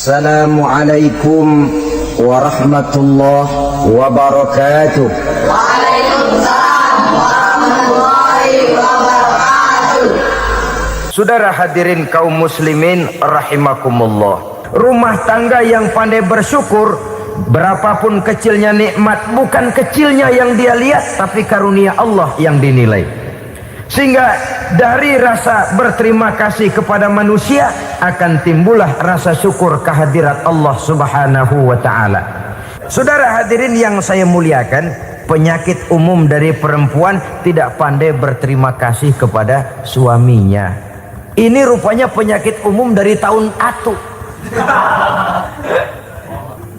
Assalamualaikum warahmatullahi wabarakatuh. Waalaikumsalam warahmatullahi wabarakatuh. Saudara hadirin kaum muslimin rahimakumullah. Rumah tangga yang pandai bersyukur, berapapun kecilnya nikmat, bukan kecilnya yang dia lihat, tapi karunia Allah yang dinilai. Sehingga dari rasa berterima kasih kepada manusia akan timbullah rasa syukur kehadirat Allah Subhanahu wa ta'ala. Saudara hadirin yang saya muliakan, penyakit umum dari perempuan tidak pandai berterima kasih kepada suaminya. Ini rupanya penyakit umum dari tahun atu.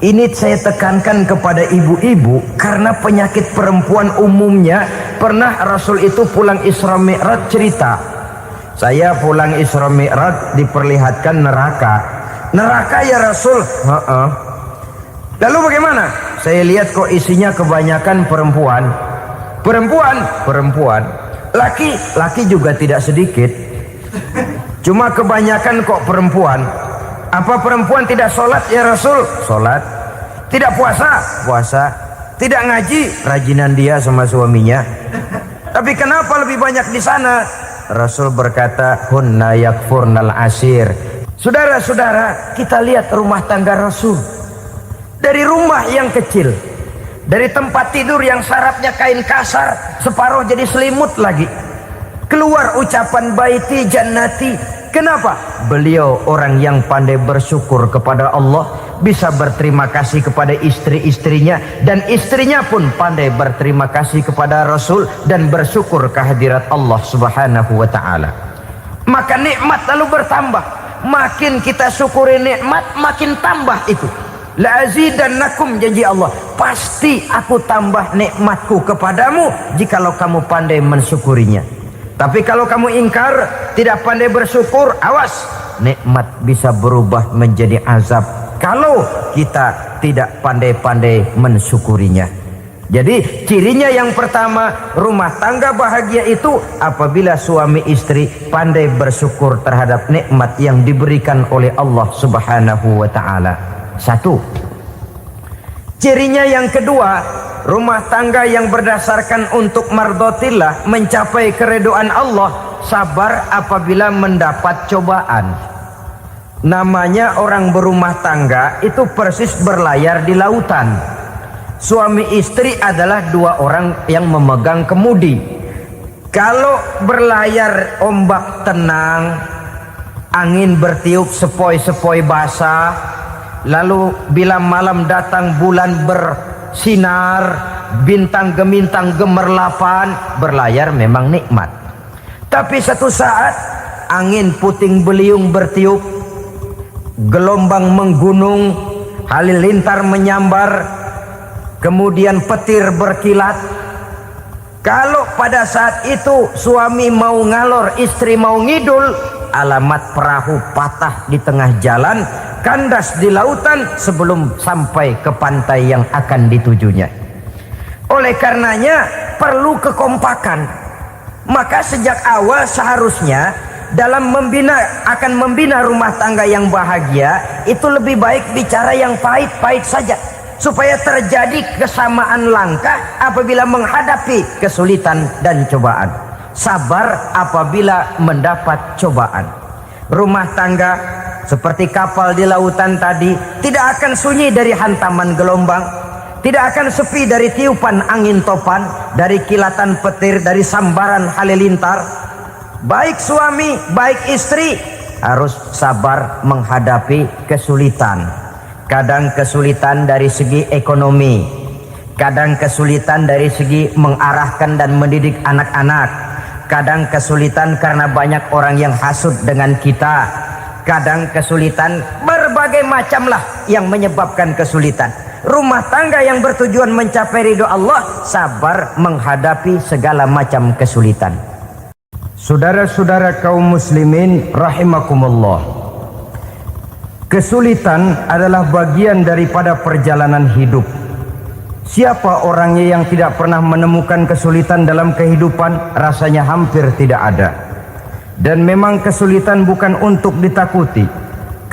Ini saya tekankan kepada ibu-ibu karena penyakit perempuan umumnya. Pernah Rasul itu pulang Isra Mi'raj cerita, saya pulang Isra Mi'raj diperlihatkan neraka. Neraka ya Rasul? Lalu bagaimana? Saya lihat kok isinya kebanyakan perempuan. Perempuan. Laki juga tidak sedikit. Cuma kebanyakan kok perempuan. Apa perempuan tidak sholat ya Rasul? Sholat. Tidak puasa? Puasa. Tidak ngaji? Rajinan dia sama suaminya. Tapi kenapa lebih banyak di sana? Rasul berkata, hunna yakfurnal asir. Saudara-saudara, kita lihat rumah tangga Rasul. Dari rumah yang kecil, dari tempat tidur yang sarapnya kain kasar, separuh jadi selimut lagi, keluar ucapan baiti jannati. Kenapa? Beliau orang yang pandai bersyukur kepada Allah, bisa berterima kasih kepada istri-istrinya, dan istrinya pun pandai berterima kasih kepada Rasul dan bersyukur kehadirat Allah Subhanahu wa ta'ala. Maka nikmat lalu bertambah. Makin kita syukuri nikmat, makin tambah itu. La azidannakum, janji Allah, pasti aku tambah nikmatku kepadamu jikalau kamu pandai mensyukurinya. Tapi kalau kamu ingkar, tidak pandai bersyukur, awas, nikmat bisa berubah menjadi azab kalau kita tidak pandai-pandai mensyukurinya. Jadi cirinya yang pertama, rumah tangga bahagia itu apabila suami istri pandai bersyukur terhadap nikmat yang diberikan oleh Allah Subhanahu wa ta'ala. Satu. Cirinya yang kedua, rumah tangga yang berdasarkan untuk mardotillah, mencapai keredoan Allah, sabar apabila mendapat cobaan. Namanya orang berumah tangga itu persis berlayar di lautan. Suami istri adalah dua orang yang memegang kemudi. Kalau berlayar ombak tenang, angin bertiup sepoi-sepoi basah, lalu bila malam datang bulan bersinar, bintang gemintang gemerlapan, berlayar memang nikmat. Tapi satu saat angin puting beliung bertiup, gelombang menggunung, halilintar menyambar, kemudian petir berkilat. Kalau pada saat itu suami mau ngalor, istri mau ngidul, alamat perahu patah di tengah jalan, kandas di lautan sebelum sampai ke pantai yang akan ditujunya. Oleh karenanya perlu kekompakan. Maka sejak awal seharusnya dalam akan membina rumah tangga yang bahagia itu lebih baik bicara yang pahit-pahit saja, supaya terjadi kesamaan langkah apabila menghadapi kesulitan dan cobaan. Sabar apabila mendapat cobaan. Rumah tangga seperti kapal di lautan tadi tidak akan sunyi dari hantaman gelombang, tidak akan sepi dari tiupan angin topan, dari kilatan petir, dari sambaran halilintar. Baik suami, baik istri harus sabar menghadapi kesulitan. Kadang kesulitan dari segi ekonomi, kadang kesulitan dari segi mengarahkan dan mendidik anak-anak, kadang kesulitan karena banyak orang yang hasut dengan kita, kadang kesulitan berbagai macam lah yang menyebabkan kesulitan. Rumah tangga yang bertujuan mencapai ridho Allah sabar menghadapi segala macam kesulitan. Saudara-saudara kaum muslimin rahimakumullah, kesulitan adalah bagian daripada perjalanan hidup. Siapa orangnya yang tidak pernah menemukan kesulitan dalam kehidupan? Rasanya hampir tidak ada. Dan memang kesulitan bukan untuk ditakuti.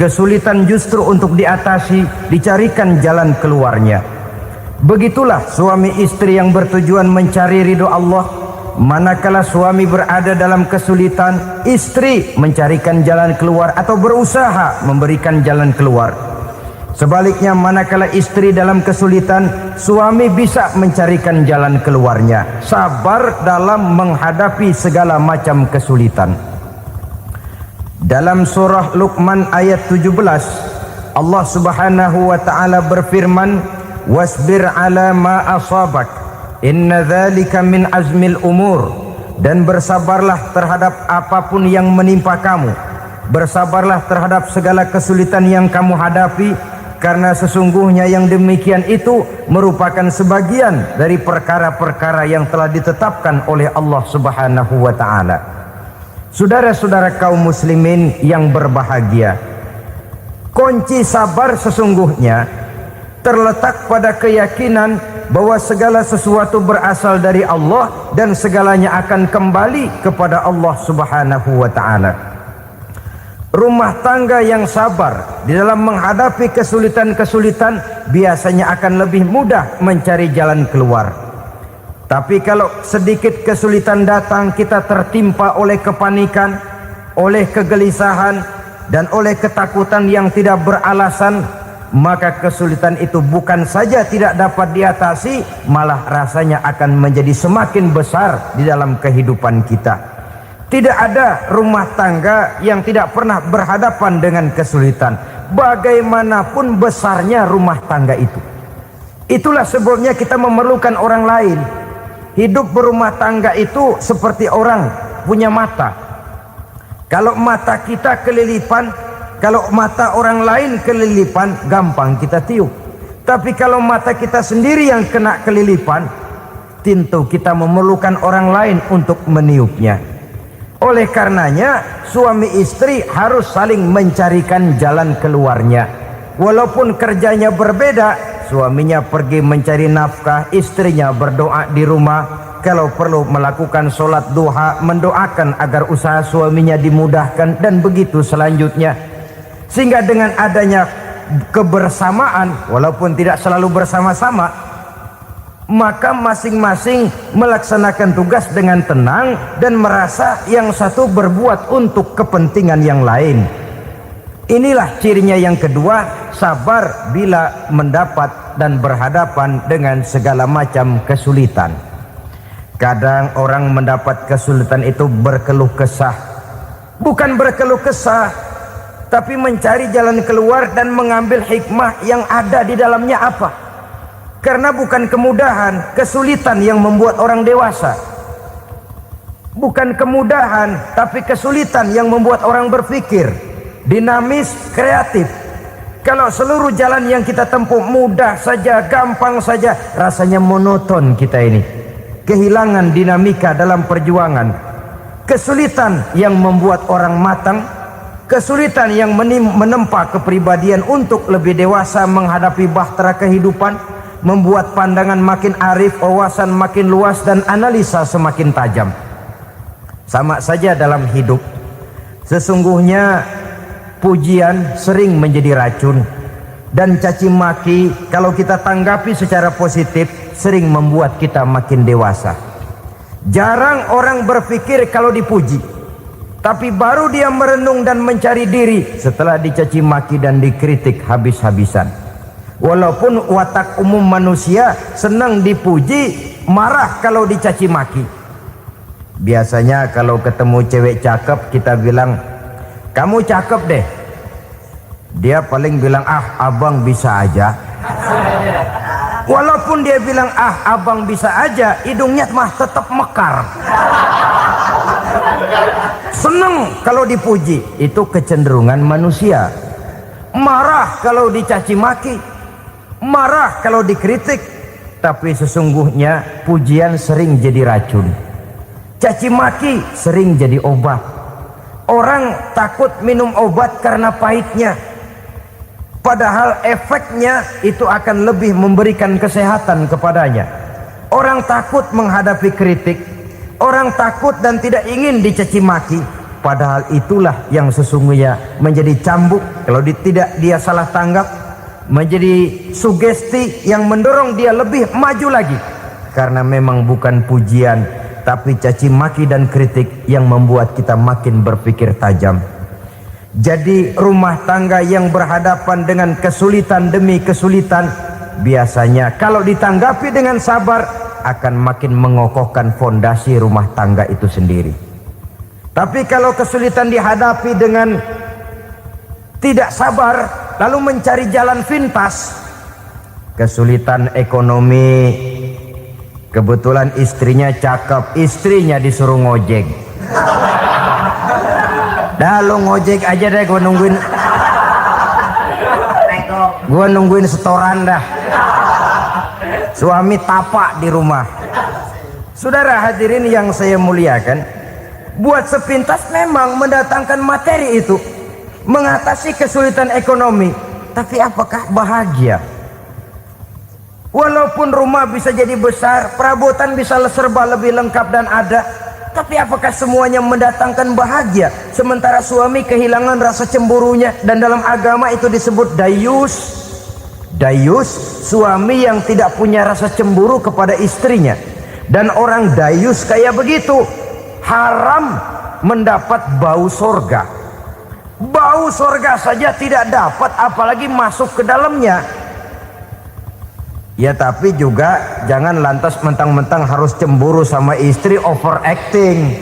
kesulitan justru untuk diatasi, dicarikan jalan keluarnya. Begitulah suami istri yang bertujuan mencari ridho Allah. Manakala suami berada dalam kesulitan, istri mencarikan jalan keluar atau berusaha memberikan jalan keluar. Sebaliknya, manakala istri dalam kesulitan, suami bisa mencarikan jalan keluarnya, sabar dalam menghadapi segala macam kesulitan. Dalam surah Luqman ayat 17, Allah Subhanahu wa taala berfirman, "Wasbir 'ala ma asabak, inna dzalika min azmil umur." Dan bersabarlah terhadap apapun yang menimpa kamu. Bersabarlah terhadap segala kesulitan yang kamu hadapi, karena sesungguhnya yang demikian itu merupakan sebagian dari perkara-perkara yang telah ditetapkan oleh Allah Subhanahu wa taala. Saudara-saudara kaum muslimin yang berbahagia, kunci sabar sesungguhnya terletak pada keyakinan bahwa segala sesuatu berasal dari Allah dan segalanya akan kembali kepada Allah Subhanahu wa taala. Rumah tangga yang sabar di dalam menghadapi kesulitan-kesulitan biasanya akan lebih mudah mencari jalan keluar. Tapi kalau sedikit kesulitan datang, kita tertimpa oleh kepanikan, oleh kegelisahan, dan oleh ketakutan yang tidak beralasan, maka kesulitan itu bukan saja tidak dapat diatasi, malah rasanya akan menjadi semakin besar di dalam kehidupan kita. Tidak ada rumah tangga yang tidak pernah berhadapan dengan kesulitan, bagaimanapun besarnya rumah tangga itu. Itulah sebabnya kita memerlukan orang lain. Hidup berumah tangga itu seperti orang punya mata. Kalau mata kita kelilipan, kalau mata orang lain kelilipan, gampang kita tiup. Tapi kalau mata kita sendiri yang kena kelilipan, tentu kita memerlukan orang lain untuk meniupnya. Oleh karenanya, suami istri harus saling mencarikan jalan keluarnya. Walaupun kerjanya berbeda, suaminya pergi mencari nafkah, istrinya berdoa di rumah. Kalau perlu melakukan sholat duha, mendoakan agar usaha suaminya dimudahkan, dan begitu selanjutnya. Sehingga dengan adanya kebersamaan, walaupun tidak selalu bersama-sama, maka masing-masing melaksanakan tugas dengan tenang dan merasa yang satu berbuat untuk kepentingan yang lain. Inilah cirinya yang kedua, sabar bila mendapat dan berhadapan dengan segala macam kesulitan. Kadang orang mendapat kesulitan itu berkeluh kesah. Bukan berkeluh kesah, tapi mencari jalan keluar dan mengambil hikmah yang ada di dalamnya apa. Karena bukan kemudahan, kesulitan yang membuat orang dewasa. Bukan kemudahan, tapi kesulitan yang membuat orang berpikir, dinamis, kreatif. Kalau seluruh jalan yang kita tempuh mudah saja, gampang saja, rasanya monoton kita ini. Kehilangan dinamika dalam perjuangan. Kesulitan yang membuat orang matang, kesulitan yang menempa kepribadian untuk lebih dewasa menghadapi bahtera kehidupan, membuat pandangan makin arif, wawasan makin luas, dan analisa semakin tajam. Sama saja dalam hidup. Sesungguhnya pujian sering menjadi racun, dan caci maki kalau kita tanggapi secara positif sering membuat kita makin dewasa. Jarang orang berpikir kalau dipuji, tapi baru dia merenung dan mencari diri setelah dicaci maki dan dikritik habis-habisan. Walaupun watak umum manusia senang dipuji, marah kalau dicaci maki. Biasanya kalau ketemu cewek cakep, kita bilang, "Kamu cakep deh." Dia paling bilang, "Ah, abang bisa aja." Walaupun dia bilang, "Ah, abang bisa aja," hidungnya mah tetap mekar. Senang kalau dipuji, itu kecenderungan manusia. Marah kalau dicaci maki, marah kalau dikritik. Tapi sesungguhnya pujian sering jadi racun, caci maki sering jadi obat. Orang takut minum obat karena pahitnya, padahal efeknya itu akan lebih memberikan kesehatan kepadanya. Orang takut menghadapi kritik, orang takut dan tidak ingin dicaci maki, padahal itulah yang sesungguhnya menjadi cambuk kalau tidak dia salah tanggap, menjadi sugesti yang mendorong dia lebih maju lagi. Karena memang bukan pujian, tapi caci maki dan kritik yang membuat kita makin berpikir tajam. Jadi rumah tangga yang berhadapan dengan kesulitan demi kesulitan, biasanya kalau ditanggapi dengan sabar akan makin mengokohkan fondasi rumah tangga itu sendiri. Tapi kalau kesulitan dihadapi dengan tidak sabar, lalu mencari jalan pintas, kesulitan ekonomi, kebetulan istrinya cakep, istrinya disuruh ngojek. Dah lu ngojek aja deh, gua nungguin setoran dah. Suami tapak di rumah. Saudara hadirin yang saya muliakan, buat sepintas memang mendatangkan materi itu mengatasi kesulitan ekonomi, tapi apakah bahagia? Walaupun rumah bisa jadi besar, perabotan bisa serba lebih lengkap dan ada, tapi apakah semuanya mendatangkan bahagia? Sementara suami kehilangan rasa cemburunya, dan dalam agama itu disebut dayus. Dayus, suami yang tidak punya rasa cemburu kepada istrinya. Dan orang dayus kayak begitu haram mendapat bau sorga. Bau sorga saja tidak dapat, apalagi masuk ke dalamnya. Ya tapi juga jangan lantas mentang-mentang harus cemburu sama istri, overacting.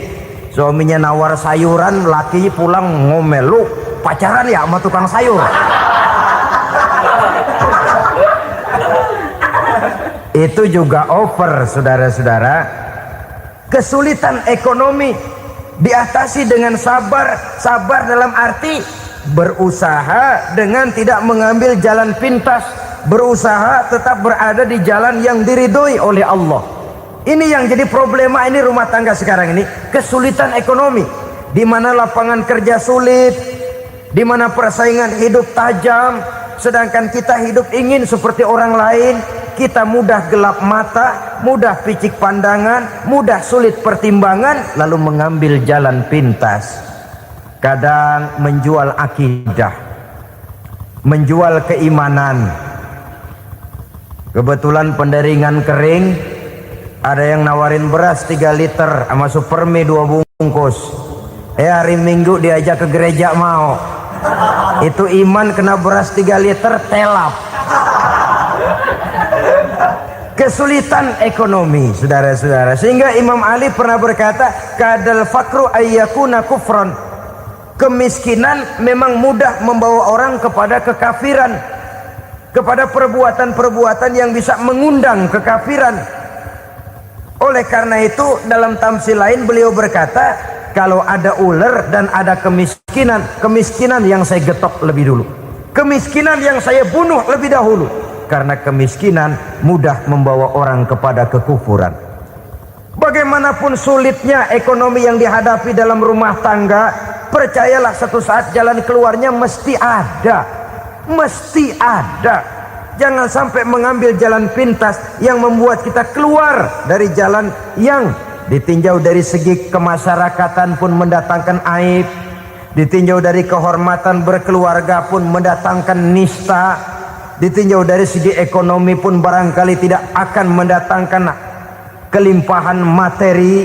Suaminya nawar sayuran, lakinya pulang ngomel, lu pacaran ya sama tukang sayur. Itu juga over, saudara-saudara. Kesulitan ekonomi diatasi dengan sabar. Sabar dalam arti berusaha dengan tidak mengambil jalan pintas, berusaha tetap berada di jalan yang diridhoi oleh Allah. Ini yang jadi problema ini rumah tangga sekarang ini, kesulitan ekonomi, di mana lapangan kerja sulit, di mana persaingan hidup tajam, sedangkan kita hidup ingin seperti orang lain. Kita mudah gelap mata, mudah picik pandangan, mudah sulit pertimbangan, lalu mengambil jalan pintas. Kadang menjual akidah, menjual keimanan. Kebetulan penderingan kering, ada yang nawarin beras 3 liter sama supermi 2 bungkus. Hari Minggu diajak ke gereja mau. Itu iman kena beras 3 liter telap. Kesulitan ekonomi, saudara-saudara, sehingga Imam Ali pernah berkata, kadal fakru ayyakuna kufran. Kemiskinan memang mudah membawa orang kepada kekafiran, kepada perbuatan-perbuatan yang bisa mengundang kekafiran. Oleh karena itu dalam tamsil lain beliau berkata, kalau ada ular dan ada kemiskinan, kemiskinan yang saya getok lebih dulu, kemiskinan yang saya bunuh lebih dahulu. Karena kemiskinan mudah membawa orang kepada kekufuran. Bagaimanapun sulitnya ekonomi yang dihadapi dalam rumah tangga, percayalah satu saat jalan keluarnya mesti ada. Mesti ada. Jangan sampai mengambil jalan pintas yang membuat kita keluar dari jalan yang ditinjau dari segi kemasyarakatan pun mendatangkan aib, ditinjau dari kehormatan berkeluarga pun mendatangkan nista, ditinjau dari segi ekonomi pun barangkali tidak akan mendatangkan kelimpahan materi.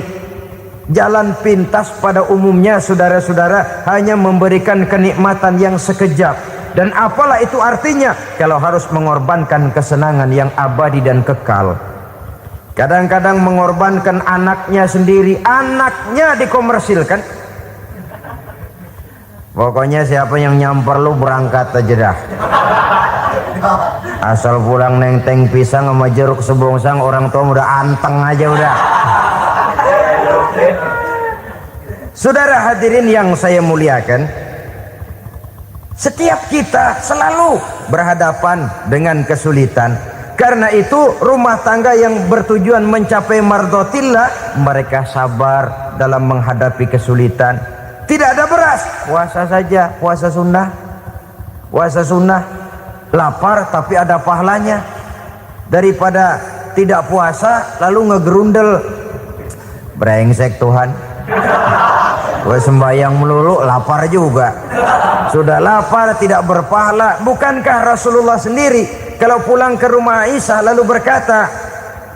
Jalan pintas pada umumnya, saudara-saudara, hanya memberikan kenikmatan yang sekejap. Dan apalah itu artinya kalau harus mengorbankan kesenangan yang abadi dan kekal. Kadang-kadang mengorbankan anaknya sendiri, anaknya dikomersilkan. Pokoknya siapa yang nyamper lu berangkat aja dah. Asal pulang nenteng pisang sama jeruk sebongsang, orang tua udah anteng aja udah. Saudara hadirin yang saya muliakan, setiap kita selalu berhadapan dengan kesulitan. Karena itu rumah tangga yang bertujuan mencapai mardhatillah, mereka sabar dalam menghadapi kesulitan. Tidak ada beras, puasa saja, puasa sunnah, puasa sunnah. Lapar tapi ada pahalanya, daripada tidak puasa lalu ngegerundel. Brengsek Tuhan. Sembahyang melulu lapar juga. Sudah lapar tidak berpahala. Bukankah Rasulullah sendiri kalau pulang ke rumah Aisyah lalu berkata,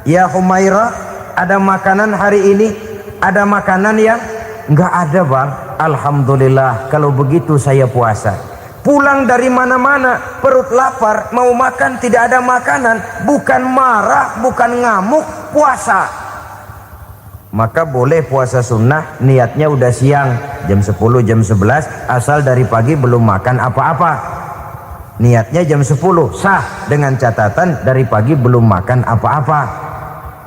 "Ya Humairah, ada makanan hari ini? Ada makanan yang?" "Enggak ada, Bang." "Alhamdulillah, kalau begitu saya puasa." Pulang dari mana-mana perut lapar, mau makan tidak ada makanan, bukan marah, bukan ngamuk, puasa. Maka boleh puasa sunnah, niatnya udah siang, jam 10, jam 11, asal dari pagi belum makan apa-apa. Niatnya jam 10, sah, dengan catatan dari pagi belum makan apa-apa.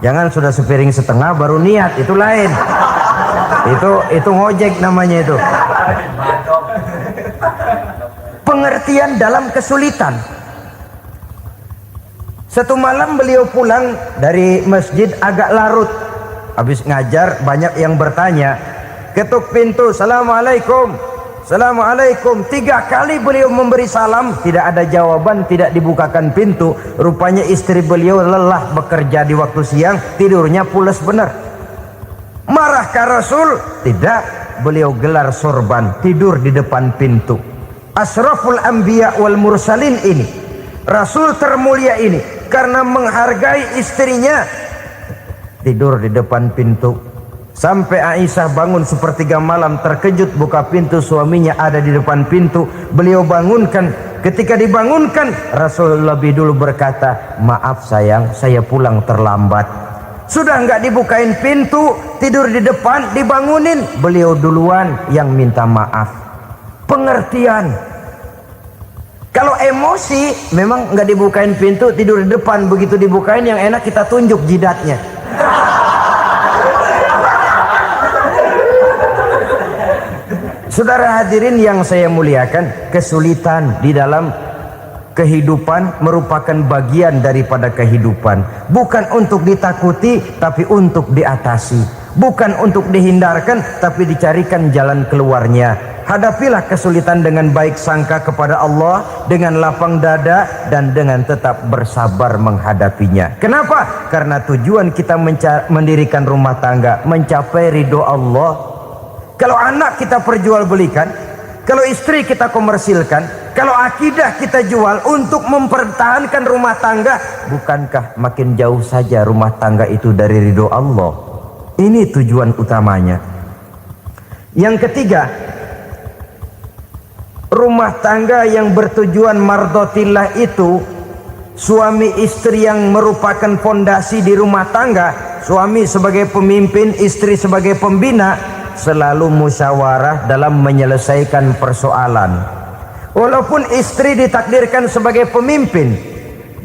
Jangan sudah sepiring setengah baru niat, itu lain. Itu ngojek namanya itu. Pengertian dalam kesulitan. Satu malam beliau pulang dari masjid agak larut. Habis ngajar banyak yang bertanya. Ketuk pintu, "Assalamualaikum, Assalamualaikum." 3 kali beliau memberi salam, tidak ada jawaban, tidak dibukakan pintu. Rupanya istri beliau lelah bekerja di waktu siang, tidurnya pules benar. Marahkah Rasul? Tidak. Beliau gelar sorban, tidur di depan pintu. Asraful anbiya wal mursalin ini, Rasul termulia ini, karena menghargai istrinya, tidur di depan pintu. Sampai Aisyah bangun sepertiga malam, terkejut buka pintu, suaminya ada di depan pintu. Beliau bangunkan. Ketika dibangunkan, Rasul lebih dulu berkata, "Maaf sayang, saya pulang terlambat." Sudah nggak dibukain pintu, tidur di depan, dibangunin, beliau duluan yang minta maaf. Pengertian. Kalau emosi memang nggak dibukain pintu, tidur di depan, begitu dibukain yang enak kita tunjuk jidatnya. Saudara hadirin yang saya muliakan, kesulitan di dalam kehidupan merupakan bagian daripada kehidupan, bukan untuk ditakuti tapi untuk diatasi, bukan untuk dihindarkan tapi dicarikan jalan keluarnya. Hadapilah kesulitan dengan baik sangka kepada Allah, dengan lapang dada dan dengan tetap bersabar menghadapinya. Kenapa? Karena tujuan kita mendirikan rumah tangga, mencapai ridho Allah. Kalau anak kita perjualbelikan, kalau istri kita komersilkan, kalau akidah kita jual untuk mempertahankan rumah tangga, bukankah makin jauh saja rumah tangga itu dari ridho Allah? Ini tujuan utamanya. Yang ketiga, rumah tangga yang bertujuan mardotillah itu, suami istri yang merupakan fondasi di rumah tangga, suami sebagai pemimpin, istri sebagai pembina, selalu musyawarah dalam menyelesaikan persoalan. Walaupun istri ditakdirkan sebagai pemimpin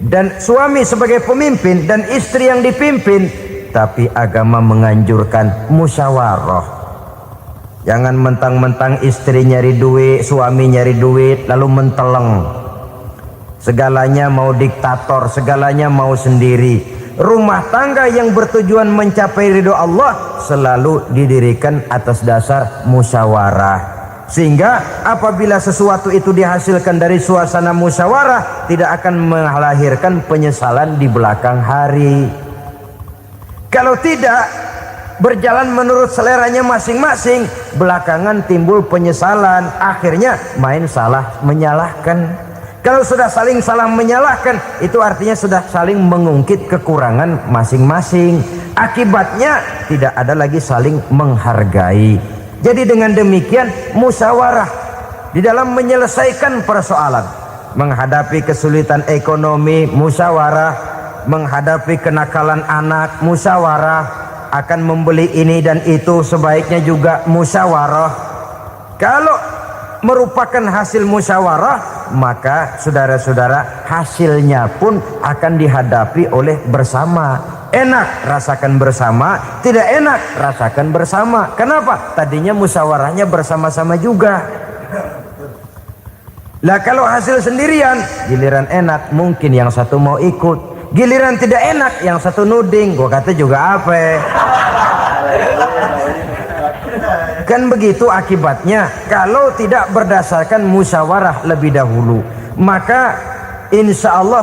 dan suami sebagai pemimpin dan istri yang dipimpin, tapi agama menganjurkan musyawarah. Jangan mentang-mentang istri nyari duit, suami nyari duit, lalu menteleng. Segalanya mau diktator, segalanya mau sendiri. Rumah tangga yang bertujuan mencapai ridho Allah selalu didirikan atas dasar musyawarah. Sehingga apabila sesuatu itu dihasilkan dari suasana musyawarah, tidak akan melahirkan penyesalan di belakang hari. Kalau tidak, berjalan menurut seleranya masing-masing, belakangan timbul penyesalan, akhirnya main salah menyalahkan. Kalau sudah saling salah menyalahkan, itu artinya sudah saling mengungkit kekurangan masing-masing. Akibatnya tidak ada lagi saling menghargai. Jadi dengan demikian musyawarah di dalam menyelesaikan persoalan, menghadapi kesulitan ekonomi musyawarah, menghadapi kenakalan anak musyawarah, akan membeli ini dan itu sebaiknya juga musyawarah. Kalau merupakan hasil musyawarah, maka saudara-saudara hasilnya pun akan dihadapi oleh bersama. Enak rasakan bersama, tidak enak rasakan bersama. Kenapa? Tadinya musyawarahnya bersama-sama juga. Lah kalau hasil sendirian, giliran enak mungkin yang satu mau ikut, giliran tidak enak yang satu nuding, gua kata juga apa? Kan begitu akibatnya kalau tidak berdasarkan musyawarah lebih dahulu. Maka insya Allah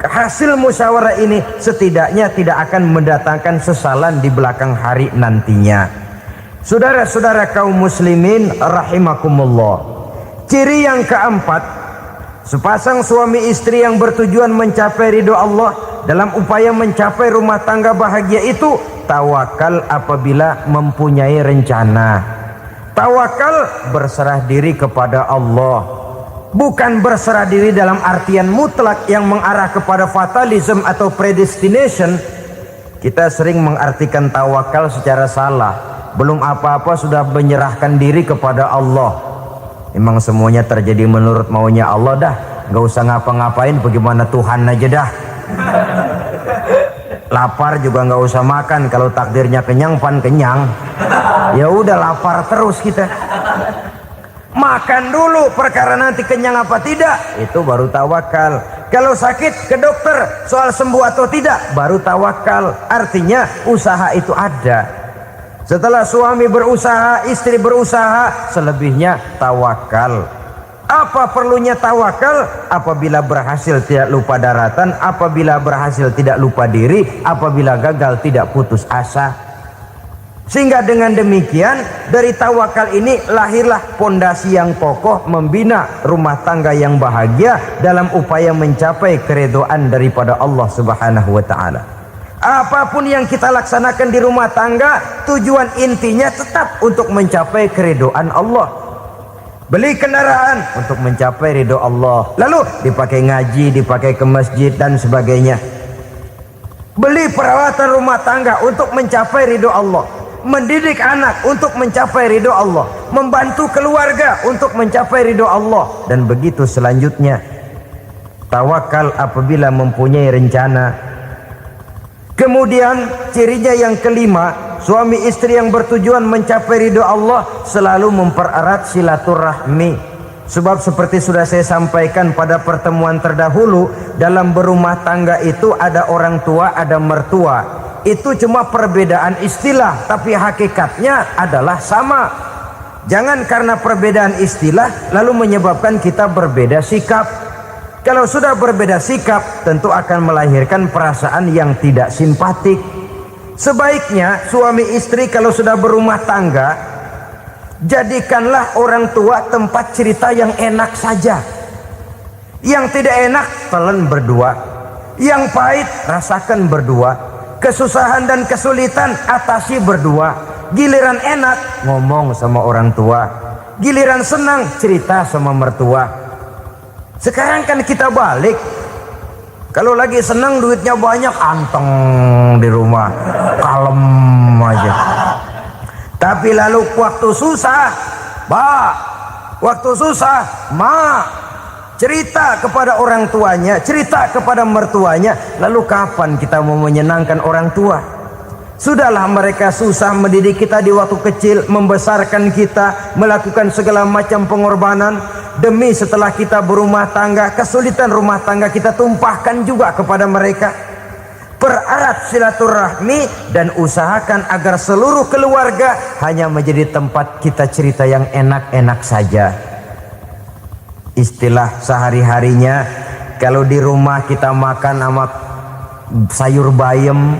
hasil musyawarah ini setidaknya tidak akan mendatangkan sesalan di belakang hari nantinya. Saudara-saudara kaum muslimin rahimakumullah, ciri yang keempat, sepasang suami istri yang bertujuan mencapai ridho Allah dalam upaya mencapai rumah tangga bahagia itu tawakal apabila mempunyai rencana. Tawakal berserah diri kepada Allah, bukan berserah diri dalam artian mutlak yang mengarah kepada fatalism atau predestination. Kita sering mengartikan tawakal secara salah. Belum apa-apa sudah menyerahkan diri kepada Allah. Memang semuanya terjadi menurut maunya Allah dah. Gak usah ngapa-ngapain, bagaimana Tuhan aja dah. Lapar juga nggak usah makan, kalau takdirnya kenyang pan kenyang. Ya udah lapar terus kita. Makan dulu perkara nanti kenyang apa tidak, itu baru tawakal. Kalau sakit ke dokter, soal sembuh atau tidak baru tawakal. Artinya usaha itu ada. Setelah suami berusaha, istri berusaha, selebihnya tawakal. Apa perlunya tawakal? Apabila berhasil tidak lupa daratan, apabila berhasil tidak lupa diri, apabila gagal tidak putus asa. Sehingga dengan demikian dari tawakal ini lahirlah pondasi yang kokoh membina rumah tangga yang bahagia dalam upaya mencapai keridhaan daripada Allah Subhanahu wa taala. Apapun yang kita laksanakan di rumah tangga, tujuan intinya tetap untuk mencapai keridhaan Allah. Beli kendaraan untuk mencapai ridho Allah, lalu dipakai ngaji, dipakai ke masjid dan sebagainya. Beli peralatan rumah tangga untuk mencapai ridho Allah. Mendidik anak untuk mencapai ridho Allah. Membantu keluarga untuk mencapai ridho Allah. Dan begitu selanjutnya. Tawakal apabila mempunyai rencana. Kemudian cirinya yang kelima, suami istri yang bertujuan mencapai ridho Allah selalu mempererat silaturahmi. Sebab seperti sudah saya sampaikan pada pertemuan terdahulu, dalam berumah tangga itu ada orang tua, ada mertua. Itu cuma perbedaan istilah, tapi hakikatnya adalah sama. Jangan karena perbedaan istilah lalu menyebabkan kita berbeda sikap. Kalau sudah berbeda sikap, tentu akan melahirkan perasaan yang tidak simpatik. Sebaiknya suami istri kalau sudah berumah tangga, jadikanlah orang tua tempat cerita yang enak saja. Yang tidak enak telan berdua, yang pahit rasakan berdua, kesusahan dan kesulitan atasi berdua. Giliran enak ngomong sama orang tua, giliran senang cerita sama mertua. Sekarang kan kita balik, kalau lagi senang duitnya banyak, anteng di rumah, kalem aja. Tapi lalu waktu susah, waktu susah, cerita kepada orang tuanya, cerita kepada mertuanya. Lalu kapan kita mau menyenangkan orang tua? Sudahlah mereka susah mendidik kita di waktu kecil, membesarkan kita, melakukan segala macam pengorbanan. Demi setelah kita berumah tangga, kesulitan rumah tangga kita tumpahkan juga kepada mereka. Pererat silaturahmi dan usahakan agar seluruh keluarga hanya menjadi tempat kita cerita yang enak-enak saja. Istilah sehari-harinya, kalau di rumah kita makan sama sayur bayam,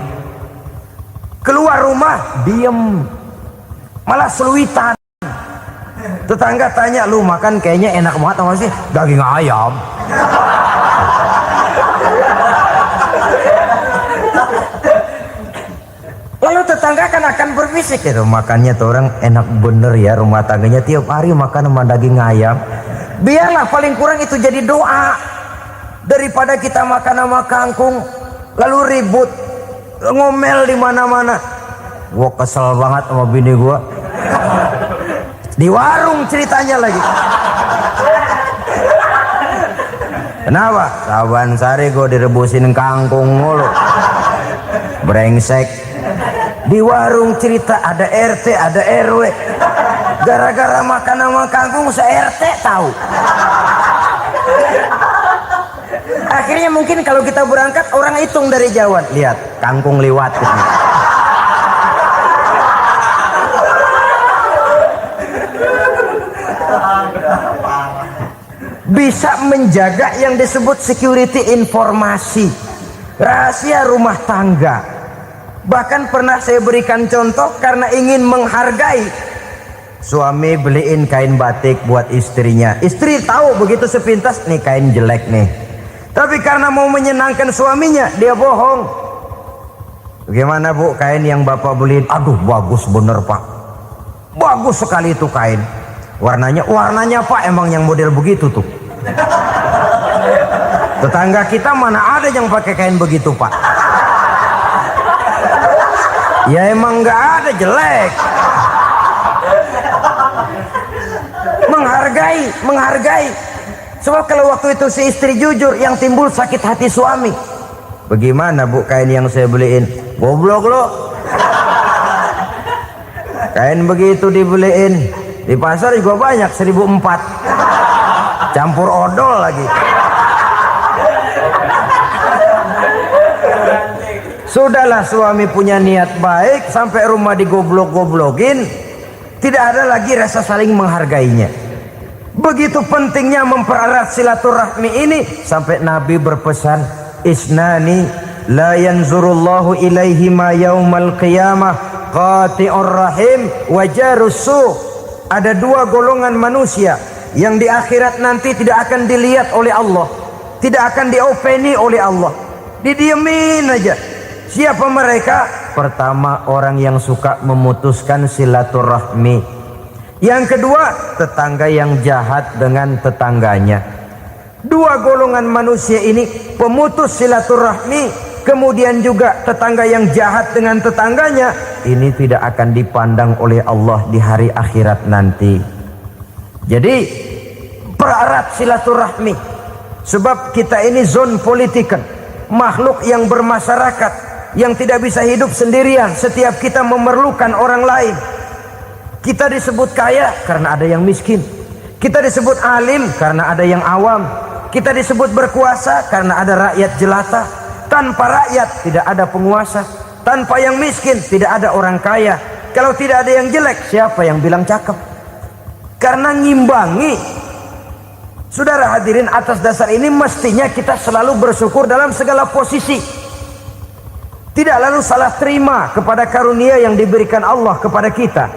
keluar rumah diem, malah seluitan. Tetangga tanya, lu makan kayaknya enak banget apa sih? Daging ayam. Lalu tetangga kan akan berbisik, itu makannya tuh orang enak bener ya, rumah tangganya tiap hari makan sama daging ayam. Biarlah paling kurang itu jadi doa, daripada kita makan sama kangkung lalu ribut ngomel di mana-mana. Gua kesel banget sama bini gua. Di warung ceritanya lagi. Kenapa? Saban sari gue direbusin kangkung mulu. Brengsek. Di warung cerita ada RT, ada RW. Gara-gara makan sama kangkung se-RT tahu. Akhirnya mungkin kalau kita berangkat orang hitung dari jauhan. Lihat, kangkung liwat gitu. Bisa menjaga yang disebut security informasi, rahasia rumah tangga. Bahkan pernah saya berikan contoh karena ingin menghargai. Suami beliin kain batik buat istrinya. Istri tahu begitu sepintas, nih kain jelek nih. Tapi karena mau menyenangkan suaminya, dia bohong. Bagaimana bu, kain yang bapak beliin? Aduh bagus bener pak. Bagus sekali itu kain. Warnanya pak emang yang model begitu tuh. Tetangga kita mana ada yang pakai kain begitu pak. Ya emang nggak ada, jelek. Menghargai. Sebab kalau waktu itu si istri jujur, yang timbul sakit hati suami. Bagaimana bu kain yang saya beliin? Goblok lo. Kain begitu dibeliin di pasar juga banyak 1.400, campur odol lagi. Sudahlah, suami punya niat baik, sampai rumah digoblok-goblokin, tidak ada lagi rasa saling menghargainya. Begitu pentingnya mempererat silaturahmi ini, sampai Nabi berpesan, isnani la yanzurullahu ilaihima yaumal qiyamah qati'ur rahim wa jarus su'. Ada dua golongan manusia yang di akhirat nanti tidak akan dilihat oleh Allah, tidak akan diopeni oleh Allah, didiemin aja. Siapa mereka? Pertama, orang yang suka memutuskan silaturahmi. Yang kedua, tetangga yang jahat dengan tetangganya. Dua golongan manusia ini, pemutus silaturahmi, kemudian juga tetangga yang jahat dengan tetangganya, ini tidak akan dipandang oleh Allah di hari akhirat nanti. Jadi pererat silaturahmi, sebab kita ini zon politikan, makhluk yang bermasyarakat, yang tidak bisa hidup sendirian. Setiap kita memerlukan orang lain. Kita disebut kaya karena ada yang miskin. Kita disebut alim karena ada yang awam. Kita disebut berkuasa karena ada rakyat jelata. Tanpa rakyat tidak ada penguasa. Tanpa yang miskin tidak ada orang kaya. Kalau tidak ada yang jelek, siapa yang bilang cakep? Karena ngimbangi. Saudara hadirin, atas dasar ini mestinya kita selalu bersyukur dalam segala posisi. Tidak lalu salah terima kepada karunia yang diberikan Allah kepada kita.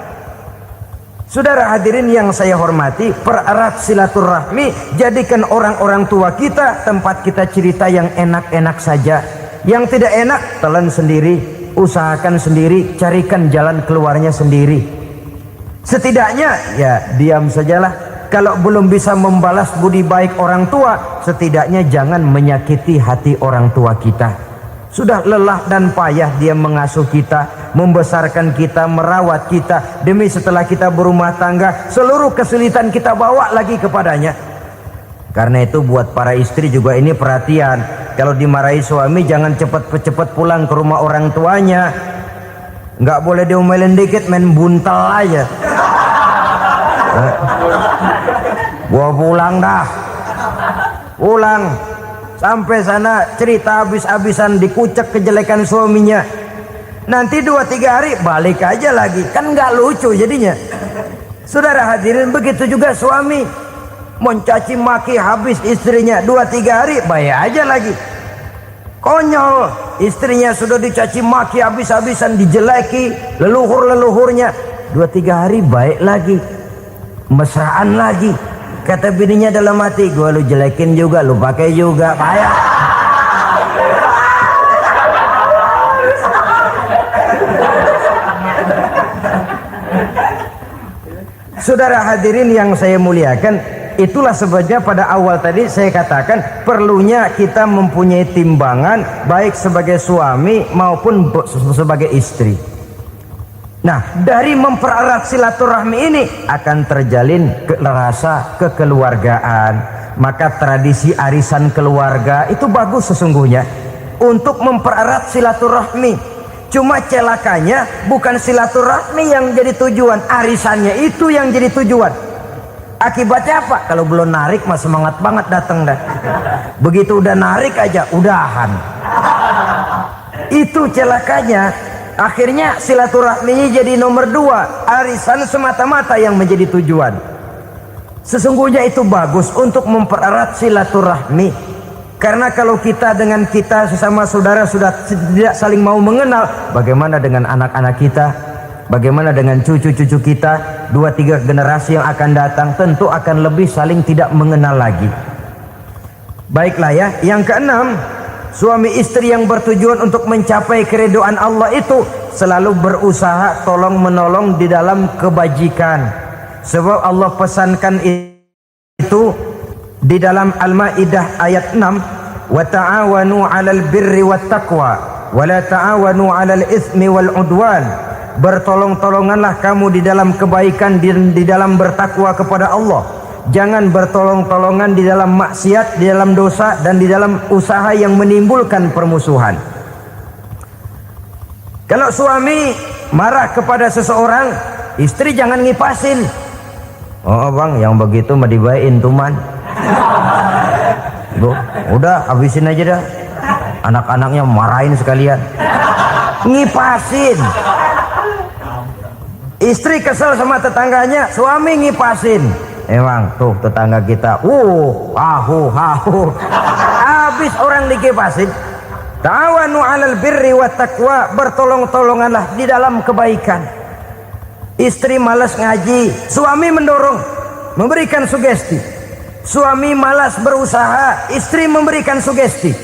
Saudara hadirin yang saya hormati, pererat silaturahmi, jadikan orang-orang tua kita tempat kita cerita yang enak-enak saja. Yang tidak enak, telan sendiri, usahakan sendiri, carikan jalan keluarnya sendiri. Setidaknya ya diam sajalah. Kalau belum bisa membalas budi baik orang tua, setidaknya jangan menyakiti hati orang tua kita. Sudah lelah dan payah dia mengasuh kita, membesarkan kita, merawat kita, demi setelah kita berumah tangga, seluruh kesulitan kita bawa lagi kepadanya. Karena itu buat para istri juga ini perhatian. Kalau dimarahi suami, jangan cepat-cepat pulang ke rumah orang tuanya. Nggak boleh diomelin dikit, main buntal aja. Gua pulang dah. Pulang. Sampai sana cerita habis-habisan, dikucek kejelekan suaminya. Nanti 2-3 hari balik aja lagi. Kan nggak lucu jadinya. Saudara hadirin, begitu juga suami. Mencaci maki habis istrinya, 2-3 hari bayar aja lagi. Konyol, istrinya sudah dicaci maki habis-habisan, dijeleki leluhur-leluhurnya, 2-3 hari baik lagi, mesraan lagi. Kata bininya dalam hati, gua lu jelekin juga, lu pakai juga, payah. Saudara hadirin yang saya muliakan, itulah sebabnya pada awal tadi saya katakan perlunya kita mempunyai timbangan baik sebagai suami maupun sebagai istri. Nah, dari mempererat silaturahmi ini akan terjalin rasa kekeluargaan. Maka tradisi arisan keluarga itu bagus sesungguhnya untuk mempererat silaturahmi. Cuma celakanya bukan silaturahmi yang jadi tujuan, arisannya itu yang jadi tujuan. Akibatnya apa? Kalau belum narik mah semangat banget datang dah. Begitu udah narik aja udahan. Itu celakanya. Akhirnya silaturahminya jadi nomor 2, arisan semata-mata yang menjadi tujuan. Sesungguhnya itu bagus untuk mempererat silaturahmi. Karena kalau kita dengan kita sesama saudara sudah tidak saling mau mengenal, bagaimana dengan anak-anak kita? Bagaimana dengan cucu-cucu kita? 2-3 generasi yang akan datang tentu akan lebih saling tidak mengenal lagi. Baiklah ya, yang keenam, suami istri yang bertujuan untuk mencapai keridhaan Allah itu selalu berusaha tolong menolong di dalam kebajikan. Sebab Allah pesankan itu di dalam Al-Maidah ayat 6, wa ta'awanu 'alal birri wat taqwa wa la ta'awanu 'alal itsmi wal 'udwan. Bertolong-tolonganlah kamu di dalam kebaikan, di dalam bertakwa kepada Allah. Jangan bertolong-tolongan di dalam maksiat, di dalam dosa, dan di dalam usaha yang menimbulkan permusuhan. Kalau suami marah kepada seseorang, istri jangan ngipasin. Oh bang, yang begitu mah dibayain tuman. Bu, udah habisin aja dah. Anak-anaknya marahin sekalian. Ngipasin. Istri kesel sama tetangganya, suami ngipasin. Emang tuh tetangga kita, hahu. Habis orang dikipasin. Ta'awanu 'alal birri wat taqwa, bertolong-tolonganlah di dalam kebaikan. Istri malas ngaji, suami mendorong, memberikan sugesti. Suami malas berusaha, istri memberikan sugesti.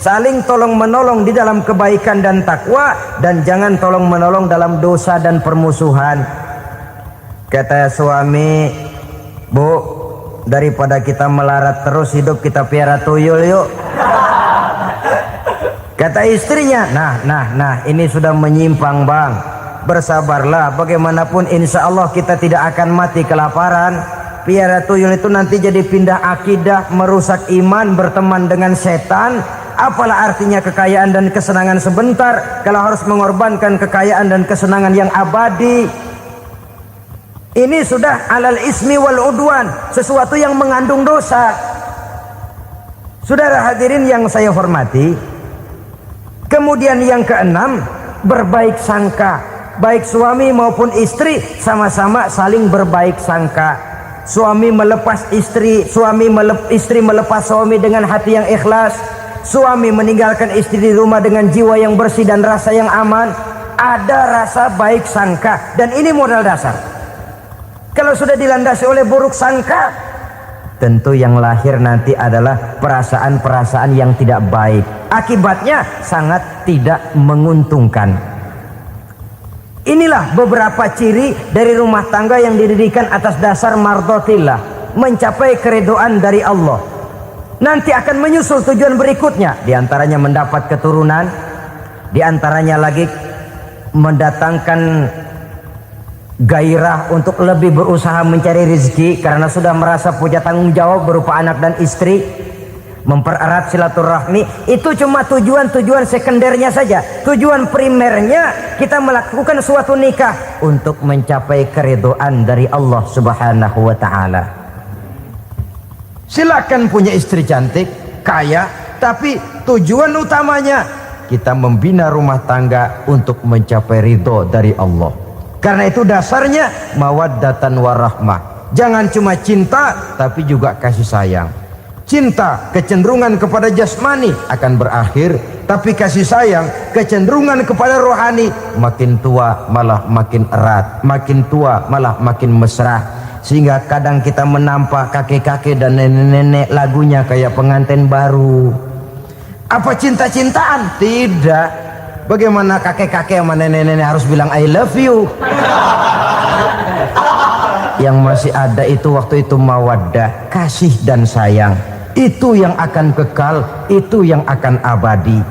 Saling tolong menolong di dalam kebaikan dan takwa, dan jangan tolong menolong dalam dosa dan permusuhan. Kata suami, Bu, daripada kita melarat terus hidup, kita piara tuyul yuk. Kata istrinya, nah ini sudah menyimpang bang. Bersabarlah, bagaimanapun insya Allah kita tidak akan mati kelaparan. Piara tuyul itu nanti jadi pindah akidah, merusak iman, berteman dengan setan. Apalah artinya kekayaan dan kesenangan sebentar kalau harus mengorbankan kekayaan dan kesenangan yang abadi. Ini sudah alal ismi wal udwan, sesuatu yang mengandung dosa. Saudara hadirin yang saya hormati, kemudian yang keenam, berbaik sangka. Baik suami maupun istri sama-sama saling berbaik sangka. Suami melepas istri, istri melepas suami dengan hati yang ikhlas. Suami meninggalkan istri di rumah dengan jiwa yang bersih dan rasa yang aman. Ada rasa baik sangka, dan ini modal dasar. Kalau sudah dilandasi oleh buruk sangka, tentu yang lahir nanti adalah perasaan-perasaan yang tidak baik. Akibatnya sangat tidak menguntungkan. Inilah beberapa ciri dari rumah tangga yang didirikan atas dasar mardhatillah, mencapai keridhaan dari Allah. Nanti akan menyusul tujuan berikutnya, diantaranya mendapat keturunan, diantaranya lagi mendatangkan gairah untuk lebih berusaha mencari rezeki karena sudah merasa punya tanggung jawab berupa anak dan istri, mempererat silaturahmi. Itu cuma tujuan-tujuan sekundernya saja. Tujuan primernya kita melakukan suatu nikah untuk mencapai keridhaan dari Allah Subhanahu wa taala. Silakan punya istri cantik, kaya, tapi tujuan utamanya kita membina rumah tangga untuk mencapai ridho dari Allah. Karena itu dasarnya mawaddatan warahmah. Jangan cuma cinta, tapi juga kasih sayang. Cinta, kecenderungan kepada jasmani akan berakhir, tapi kasih sayang, kecenderungan kepada rohani, makin tua malah makin erat, makin tua malah makin mesra. Sehingga kadang kita menampak kakek-kakek dan nenek-nenek lagunya kayak pengantin baru. Apa cinta-cintaan? Tidak. Bagaimana kakek-kakek sama nenek-nenek harus bilang I love you? Yang masih ada itu waktu itu mawaddah, kasih dan sayang. Itu yang akan kekal, itu yang akan abadi.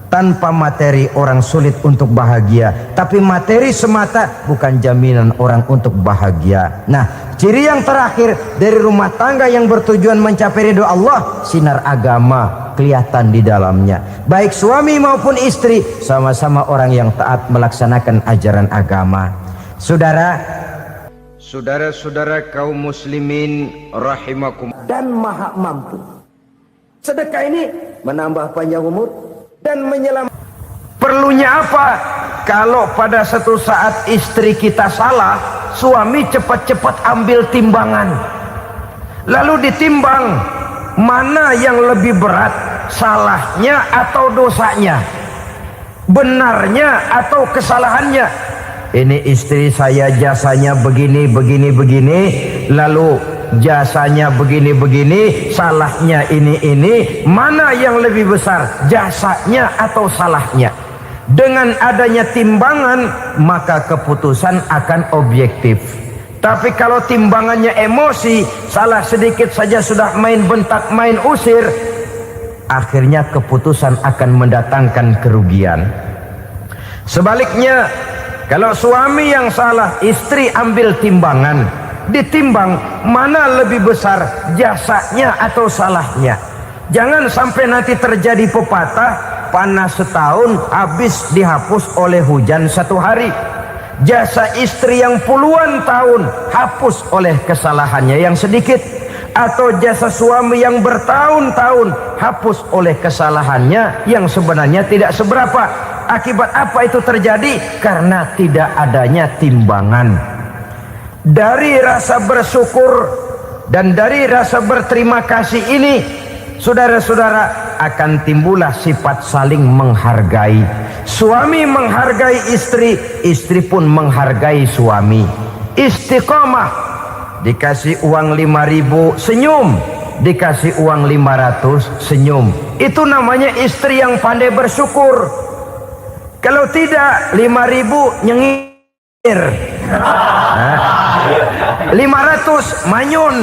Tanpa materi orang sulit untuk bahagia, tapi materi semata bukan jaminan orang untuk bahagia. Nah, ciri yang terakhir dari rumah tangga yang bertujuan mencapai ridho Allah, sinar agama kelihatan di dalamnya. Baik suami maupun istri sama-sama orang yang taat melaksanakan ajaran agama. Saudara-saudara kaum muslimin rahimakum, dan maha mampu. Sedekah ini menambah panjang umur dan menyelamatkan. Perlunya apa? Kalau pada satu saat istri kita salah, suami cepat-cepat ambil timbangan, lalu ditimbang mana yang lebih berat, salahnya atau dosanya, benarnya atau kesalahannya. Ini istri saya jasanya begini, lalu jasanya begini, salahnya ini. Mana yang lebih besar, jasanya atau salahnya? Dengan adanya timbangan, maka keputusan akan objektif. Tapi kalau timbangannya emosi, salah sedikit saja sudah main bentak, main usir, akhirnya keputusan akan mendatangkan kerugian. Sebaliknya, kalau suami yang salah, istri ambil timbangan, ditimbang mana lebih besar, jasanya atau salahnya. Jangan sampai nanti terjadi pepatah, panas setahun habis dihapus oleh hujan satu hari. Jasa istri yang puluhan tahun hapus oleh kesalahannya yang sedikit, atau jasa suami yang bertahun-tahun hapus oleh kesalahannya yang sebenarnya tidak seberapa. Akibat apa itu terjadi? Karena tidak adanya timbangan. Dari rasa bersyukur dan dari rasa berterima kasih ini, saudara-saudara, akan timbullah sifat saling menghargai. Suami menghargai istri, istri pun menghargai suami. Istiqomah, dikasih uang 5.000 senyum, dikasih uang 500 senyum. Itu namanya istri yang pandai bersyukur. Kalau tidak, 5.000 nyengir, 500 manyun.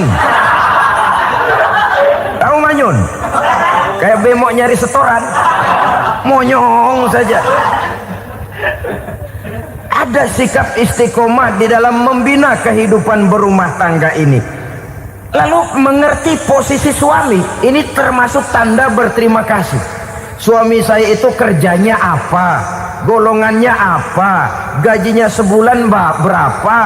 Tahu manyun? Kayak bemok nyari setoran, monyong saja. Ada sikap istiqomah di dalam membina kehidupan berumah tangga ini. Lalu mengerti posisi suami, ini termasuk tanda berterima kasih. Suami saya itu kerjanya apa, golongannya apa, gajinya sebulan berapa.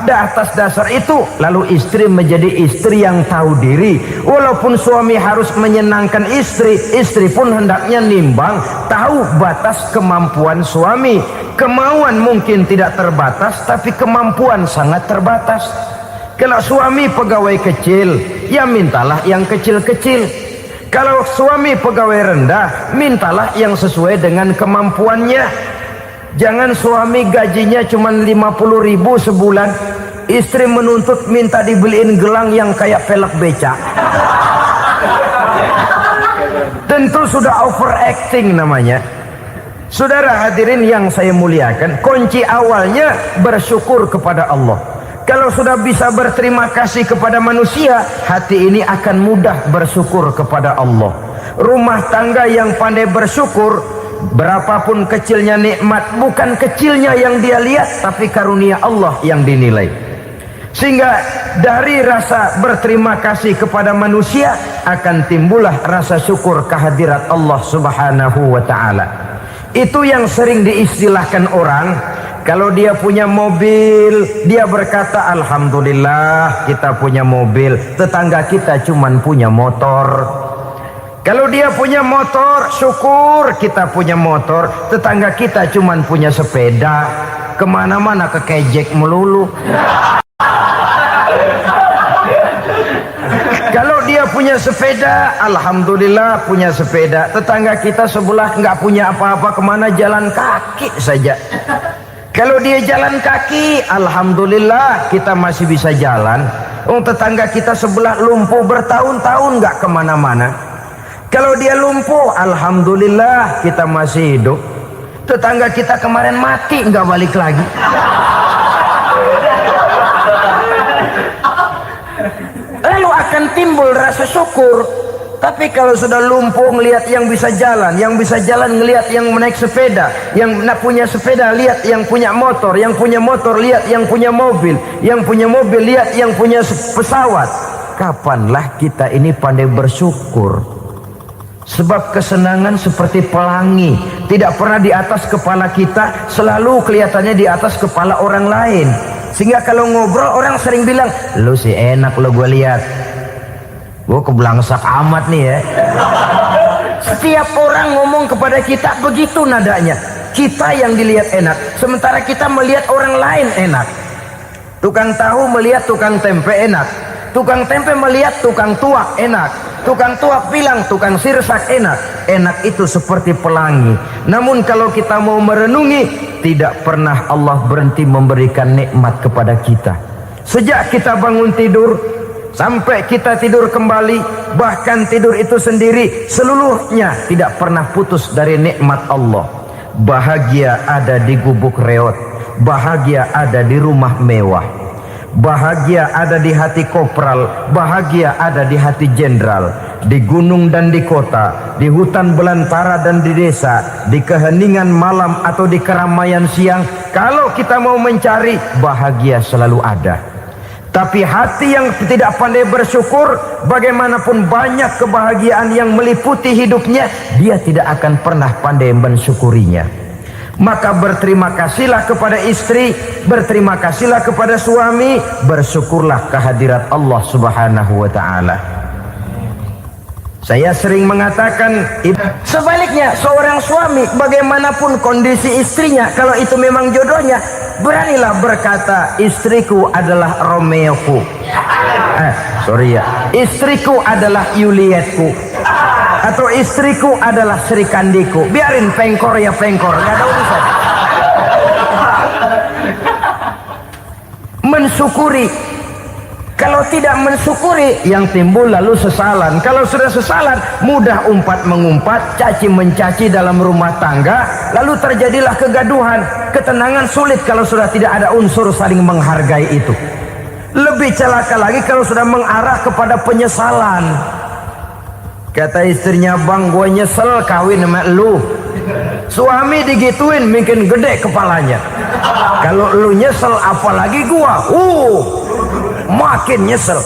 Atas dasar itu, lalu istri menjadi istri yang tahu diri. Walaupun suami harus menyenangkan istri, istri pun hendaknya nimbang, tahu batas kemampuan suami. Kemauan mungkin tidak terbatas, tapi kemampuan sangat terbatas. Kalau suami pegawai kecil, ya mintalah yang kecil-kecil. Kalau suami pegawai rendah, mintalah yang sesuai dengan kemampuannya. Jangan suami gajinya cuma 50.000 sebulan, istri menuntut minta dibeliin gelang yang kayak pelek becak. Tentu sudah overacting namanya. Saudara hadirin yang saya muliakan, kunci awalnya bersyukur kepada Allah. Kalau sudah bisa berterima kasih kepada manusia, hati ini akan mudah bersyukur kepada Allah. Rumah tangga yang pandai bersyukur, berapapun kecilnya nikmat, bukan kecilnya yang dia lihat, tapi karunia Allah yang dinilai. Sehingga dari rasa berterima kasih kepada manusia akan timbullah rasa syukur kehadirat Allah Subhanahu wa ta'ala. Itu yang sering diistilahkan orang, kalau dia punya mobil, dia berkata alhamdulillah kita punya mobil, tetangga kita cuman punya motor. Kalau dia punya motor, syukur kita punya motor, tetangga kita cuman punya sepeda, kemana-mana kekejek melulu. Kalau dia punya sepeda, alhamdulillah punya sepeda, tetangga kita sebelah nggak punya apa-apa, kemana jalan kaki saja. Kalau dia jalan kaki, alhamdulillah kita masih bisa jalan. Tetangga kita sebelah lumpuh bertahun-tahun nggak kemana-mana. Kalau dia lumpuh, alhamdulillah kita masih hidup. Tetangga kita kemarin mati nggak balik lagi. Lalu akan timbul rasa syukur. Tapi kalau sudah lumpuh ngelihat yang bisa jalan ngelihat yang menaik sepeda, yang punya sepeda lihat yang punya motor lihat yang punya mobil lihat yang punya pesawat. Kapanlah kita ini pandai bersyukur? Sebab kesenangan seperti pelangi, tidak pernah di atas kepala kita, selalu kelihatannya di atas kepala orang lain. Sehingga kalau ngobrol orang sering bilang, lu sih enak lo gue lihat, gue kebelangsak amat nih ya. Setiap orang ngomong kepada kita begitu nadanya. Kita yang dilihat enak, sementara kita melihat orang lain enak. Tukang tahu melihat tukang tempe enak, tukang tempe melihat tukang tuak enak, Tukang tuak bilang tukang sirsak enak. Enak itu seperti pelangi. Namun kalau kita mau merenungi, tidak pernah Allah berhenti memberikan nikmat kepada kita. Sejak kita bangun tidur sampai kita tidur kembali, bahkan tidur itu sendiri, seluruhnya tidak pernah putus dari nikmat Allah. Bahagia ada di gubuk reot, bahagia ada di rumah mewah, bahagia ada di hati kopral, bahagia ada di hati jenderal, di gunung dan di kota, di hutan belantara dan di desa, di keheningan malam atau di keramaian siang. Kalau kita mau mencari, bahagia selalu ada. Tapi hati yang tidak pandai bersyukur, bagaimanapun banyak kebahagiaan yang meliputi hidupnya, dia tidak akan pernah pandai mensyukurinya. Maka berterima kasihlah kepada istri, berterima kasihlah kepada suami, bersyukurlah kehadirat Allah Subhanahu wa ta'ala. Saya sering mengatakan, sebaliknya seorang suami bagaimanapun kondisi istrinya, kalau itu memang jodohnya, beranilah berkata, istriku adalah Romeoku, istriku adalah Julietku, atau istriku adalah Sri Kandiku. Biarin pengkor ya pengkor, gak ada urusan. Mensyukuri. Kalau tidak mensyukuri, yang timbul lalu sesalan. Kalau sudah sesalan, mudah umpat mengumpat, caci mencaci dalam rumah tangga, lalu terjadilah kegaduhan. Ketenangan sulit kalau sudah tidak ada unsur saling menghargai itu. Lebih celaka lagi kalau sudah mengarah kepada penyesalan. Kata istrinya, bang, gue nyesel kawin sama lu. Suami digituin mungkin gede kepalanya. Kalau lu nyesel apalagi gua, makin nyesel.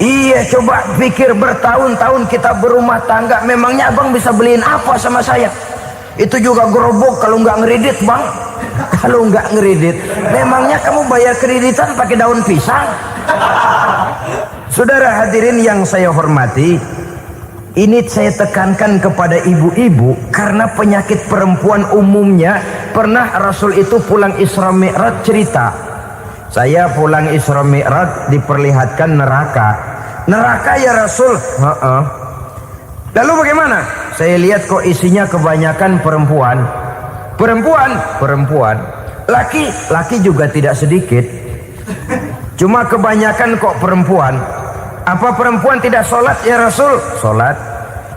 Iya, coba pikir bertahun-tahun kita berumah tangga, memangnya abang bisa beliin apa sama saya? Itu juga gerobok kalau nggak ngeridit, bang. Kalau nggak ngeridit, memangnya kamu bayar kreditan pakai daun pisang? Saudara hadirin yang saya hormati, ini saya tekankan kepada ibu-ibu karena penyakit perempuan umumnya. Pernah Rasul itu pulang Isra Mi'raj cerita, saya pulang Isra Mi'raj diperlihatkan neraka. Neraka ya Rasul? Lalu bagaimana? Saya lihat kok isinya kebanyakan perempuan. Perempuan. Laki juga tidak sedikit. Cuma kebanyakan kok perempuan. Apa perempuan tidak sholat ya Rasul? Sholat.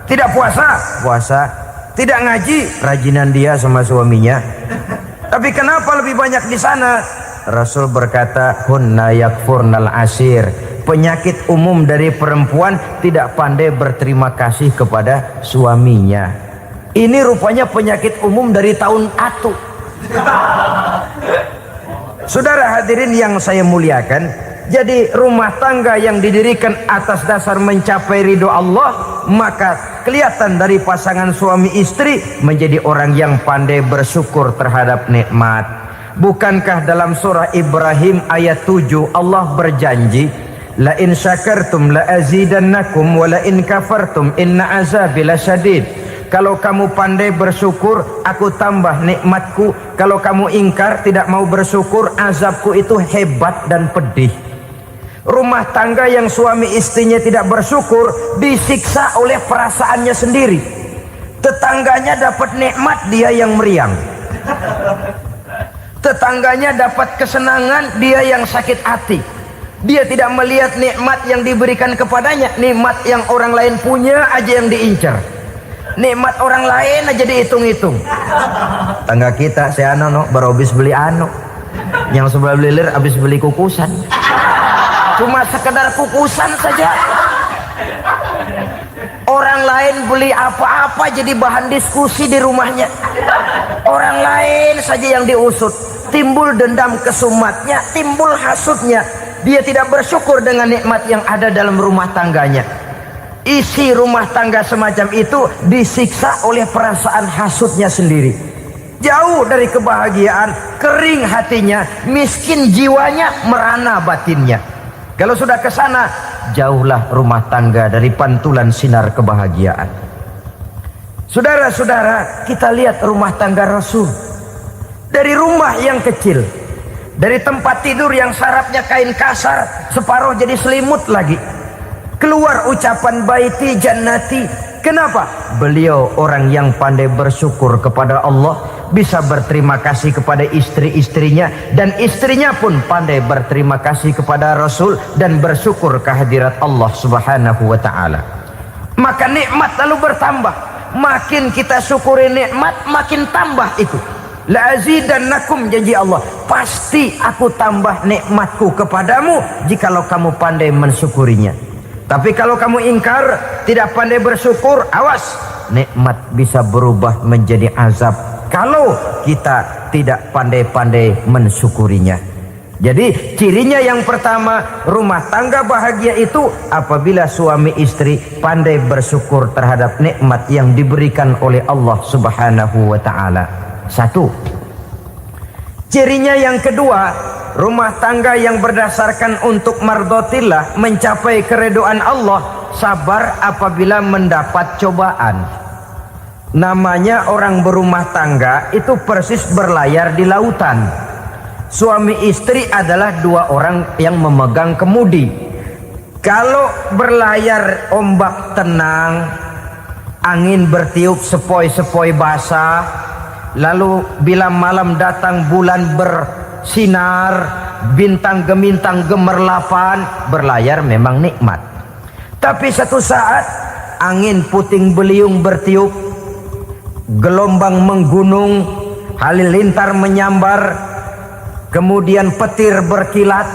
Tidak puasa? Puasa. Tidak ngaji? Rajinan dia sama suaminya. Tapi kenapa lebih banyak di sana? Rasul berkata, hunna yakfurnal asir. Penyakit umum dari perempuan tidak pandai berterima kasih kepada suaminya. Ini rupanya penyakit umum dari tahun atu. Saudara hadirin yang saya muliakan, jadi rumah tangga yang didirikan atas dasar mencapai ridho Allah, maka kelihatan dari pasangan suami istri menjadi orang yang pandai bersyukur terhadap nikmat. Bukankah dalam surah Ibrahim ayat 7 Allah berjanji, la in syakartum la azidannakum wa la in kafartum inna azabi lasyadid. Kalau kamu pandai bersyukur, aku tambah nikmatku. Kalau kamu ingkar, tidak mau bersyukur, azabku itu hebat dan pedih. Rumah tangga yang suami istrinya tidak bersyukur disiksa oleh perasaannya sendiri. Tetangganya dapat nikmat, dia yang meriang. Tetangganya dapat kesenangan, dia yang sakit hati. Dia tidak melihat nikmat yang diberikan kepadanya. Nikmat yang orang lain punya aja yang diincar. Nikmat orang lain aja dihitung-hitung. Tangga kita, saya baru habis beli yang sebelah belilir habis beli kukusan. Cuma sekedar kukusan saja. Orang lain beli apa-apa jadi bahan diskusi di rumahnya. Orang lain saja yang diusut. Timbul dendam kesumatnya, timbul hasutnya. Dia tidak bersyukur dengan nikmat yang ada dalam rumah tangganya. Isi rumah tangga semacam itu disiksa oleh perasaan hasutnya sendiri. Jauh dari kebahagiaan, kering hatinya, miskin jiwanya, merana batinnya. Kalau sudah ke sana, jauhlah rumah tangga dari pantulan sinar kebahagiaan. Saudara-saudara, kita lihat rumah tangga Rasul. Dari rumah yang kecil, dari tempat tidur yang sarapnya kain kasar, separuh jadi selimut lagi. Keluar ucapan baiti jannati. Kenapa? Beliau orang yang pandai bersyukur kepada Allah, bisa berterima kasih kepada istri-istrinya, dan istrinya pun pandai berterima kasih kepada Rasul dan bersyukur kehadirat Allah Subhanahu wa taala. Maka nikmat lalu bertambah. Makin kita syukuri nikmat, makin tambah itu. La azidannakum, janji Allah, pasti aku tambah nikmatku kepadamu jikalau kamu pandai mensyukurinya. Tapi kalau kamu ingkar, tidak pandai bersyukur, awas, nikmat bisa berubah menjadi azab kalau kita tidak pandai-pandai mensyukurinya. Jadi cirinya yang pertama, rumah tangga bahagia itu apabila suami istri pandai bersyukur terhadap nikmat yang diberikan oleh Allah Subhanahu wa taala. Satu. Cirinya yang kedua, rumah tangga yang berdasarkan untuk mardotillah, mencapai keredoan Allah, sabar apabila mendapat cobaan. Namanya orang berumah tangga itu persis berlayar di lautan. Suami istri adalah dua orang yang memegang kemudi. Kalau berlayar ombak tenang, angin bertiup sepoi-sepoi basah, lalu bila malam datang bulan bersinar, bintang gemintang gemerlapan, berlayar memang nikmat. Tapi satu saat angin puting beliung bertiup, gelombang menggunung, halilintar menyambar, kemudian petir berkilat.